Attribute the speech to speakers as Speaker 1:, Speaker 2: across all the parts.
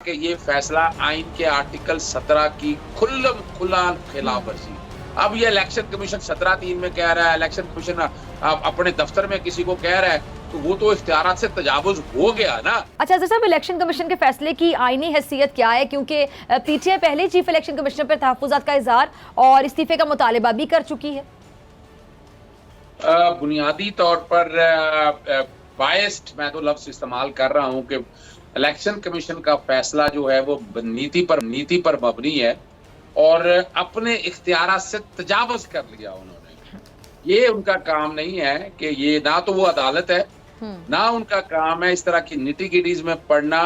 Speaker 1: कि ये फैसला आइन के आर्टिकल 17 की खुल्लम खुला खिलाफ वर्जी। अब ये इलेक्शन कमीशन 17(3) में कह रहा है, इलेक्शन कमीशन अपने दफ्तर में किसी को कह रहा है, तो वो तो इख्तियारात से तजावुज हो गया ना।
Speaker 2: अच्छा अजहर साहब, इलेक्शन कमीशन के फैसले की आईनी हैसियत क्या है? क्योंकि पीटीआई पहले चीफ इलेक्शन कमिश्नर पर तहफ्फुज़ात का इजहार और इस्तीफे का मुतालिबा भी कर चुकी है।
Speaker 1: बुनियादी तौर पर बायस्ड मैं तो लफ्ज इस्तेमाल कर रहा हूं कि इलेक्शन कमीशन का फैसला जो है वो नीति पर मबनी है और अपने इख्तियारात से तजावुज कर लिया उन्होंने। ये उनका काम नहीं है कि ये, ना तो वो अदालत है ना उनका काम है इस तरह की निटी-गिटीज में पढ़ना।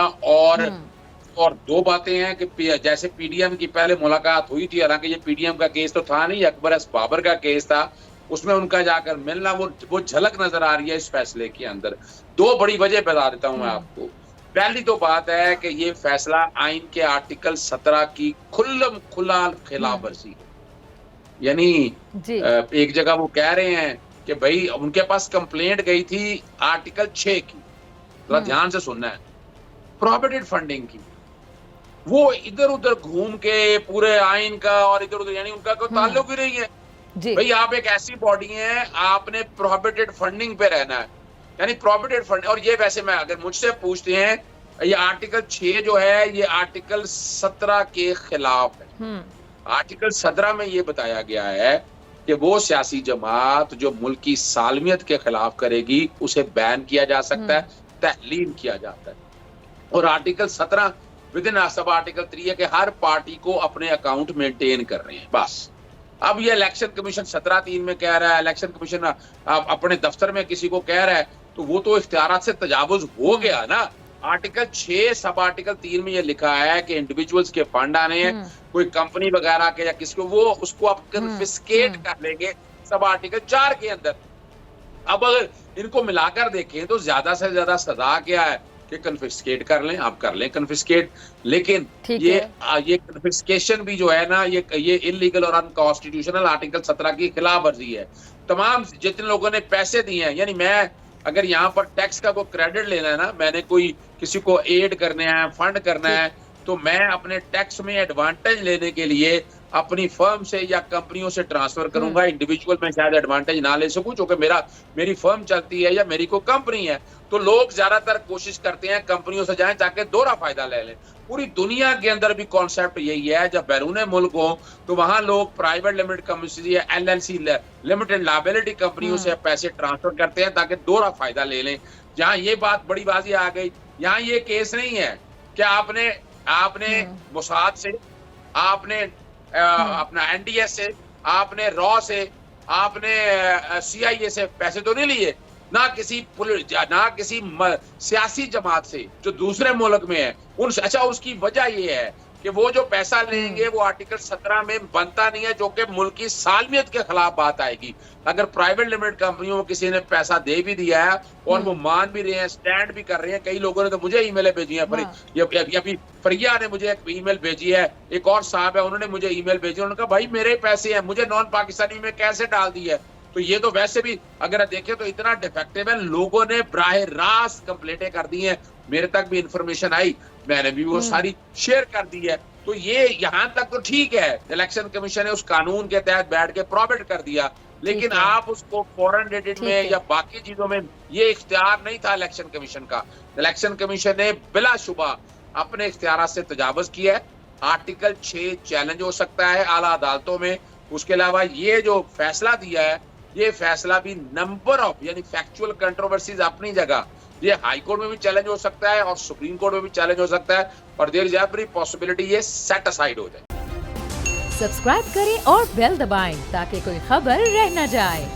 Speaker 1: और दो बातें हैं कि जैसे पीडीएम की पहले मुलाकात हुई थी, हालांकि ये पीडीएम का केस तो था नहीं, अकबर एस बाबर का केस था, उसमें उनका जाकर मिलना वो झलक नजर आ रही है इस फैसले के अंदर। दो बड़ी वजह बता देता हूं मैं आपको। पहली तो बात है कि ये फैसला आइन के आर्टिकल 17 की खुल्लम खुला खिलाफ वर्जी है। यानी एक जगह वो कह रहे हैं कि भाई उनके पास कंप्लेंट गई थी आर्टिकल 6 की, थोड़ा ध्यान से सुनना है, प्रोहिबिटेड फंडिंग की। वो इधर उधर घूम के पूरे आइन का और इधर उधर, यानी उनका कोई ताल्लुक ही नहीं है। भाई आप एक ऐसी बॉडी है, आपने प्रोहिबिटेड फंडिंग पे रहना है, यानी प्रोहिबिटेड फंड। और ये वैसे मैं अगर मुझसे पूछते हैं, ये आर्टिकल 6 जो है ये आर्टिकल 17 के खिलाफ है। आर्टिकल 17 में ये बताया गया है कि वो सियासी जमात जो मुल्क की सालमियत के खिलाफ करेगी उसे बैन किया जा सकता है, तहलील किया जाता है। और article 17 with in sub article 3 है कि हर पार्टी को अपने अकाउंट मेंटेन कर रहे हैं, बस। अब ये इलेक्शन कमीशन 17(3) में कह रहा है, इलेक्शन कमीशन अपने दफ्तर में किसी को कह रहा है, तो वो तो इख्तियारात से तजावुज हो गया ना। आर्टिकल 6 सब आर्टिकल 3 में ये लिखा है कि इंडिविजुअल्स के फंड आने हैं, कोई कंपनी वगैरह के या किसी को, वो उसको आप कन्फिस्केट कर लेंगे सब आर्टिकल 4 के अंदर। अब अगर इनको मिलाकर देखें तो ज्यादा से ज्यादा सजा क्या है कि कन्फिस्केट कर लें, आप कर लें कन्फिस्केट। लेकिन ये कन्फिस्केशन भी जो है ना, ये इलीगल और अनकॉन्स्टिट्यूशनल आर्टिकल 17 की खिलाफ वर्जी है। तमाम जितने लोगों ने पैसे दिए हैं, यानी मैं अगर यहाँ पर टैक्स का कोई क्रेडिट लेना है ना, मैंने कोई किसी को एड करना है, फंड करना है, तो मैं अपने टैक्स में एडवांटेज लेने के लिए अपनी फर्म से या कंपनियों से ट्रांसफर करूंगा। इंडिविजुअल में शायद एडवांटेज ना ले सकूं क्योंकि मेरी फर्म चलती है या मेरी कोई कंपनी है। तो लोग ज्यादातर कोशिश करते हैं कंपनियों से जाएं ताकि दोहरा फायदा ले लें। पूरी दुनिया के अंदर भी कॉन्सेप्ट यही है, जब बैरून मुल्क हो तो वहां लोग प्राइवेट लिमिटेड कंपनी या LLC लिमिटेड लायबिलिटी कंपनियों से पैसे ट्रांसफर करते हैं ताकि दोहरा फायदा ले लें। जहां ये बात बड़ी बाजी आ गई, यहाँ ये केस नहीं है कि आपने मोसाद से, आपने अपना NDS से, आपने रॉ से, आपने CIA से पैसे तो नहीं लिए, ना किसी सियासी जमात से जो दूसरे मुल्क में है उनसे। अच्छा, उसकी वजह ये है कि वो जो पैसा लेंगे वो आर्टिकल 17 में बनता नहीं है, जो कि मुल्क की सालमियत के खिलाफ बात आएगी। अगर प्राइवेट लिमिटेड कंपनियों को किसी ने पैसा दे भी दिया है और वो मान भी रहे हैं, स्टैंड भी कर रहे हैं, कई लोगों ने तो मुझे ईमेल भेजी है, अभी फरिया ने मुझे एक ईमेल भेजी है, एक और साहब है उन्होंने मुझे ईमेल भेजी, उन्होंने कहा भाई मेरे पैसे हैं, मुझे नॉन पाकिस्तानी में कैसे डाल दी है। तो ये तो वैसे भी अगर देखें तो इतना डिफेक्टिव है, लोगों ने बराह रास्त कंप्लेंटें कर दी हैं, मेरे तक भी इंफॉर्मेशन आई, मैंने भी वो सारी शेयर कर दी है। तो ये यहाँ तक तो ठीक है, इलेक्शन कमीशन ने उस कानून के तहत बैठ के प्रोहिबिट कर दिया, लेकिन आप उसको फॉरेन रेटेड में या बाकी चीजों में ये इख्तियार नहीं था इलेक्शन कमीशन का। इलेक्शन कमीशन ने बिलाशुबा अपने इख्तियारात से तजावुज किया है। आर्टिकल 6 चैलेंज हो सकता है आला अदालतों में। उसके अलावा ये जो फैसला दिया है, ये फैसला भी नंबर ऑफ यानी फैक्चुअल कंट्रोवर्सीज अपनी जगह, ये हाई कोर्ट में भी चैलेंज हो सकता है और सुप्रीम कोर्ट में भी चैलेंज हो सकता है, और देयर इज एवरी पॉसिबिलिटी ये सेट असाइड हो जाए।
Speaker 3: सब्सक्राइब करें और बेल दबाएं ताकि कोई खबर रह न जाए।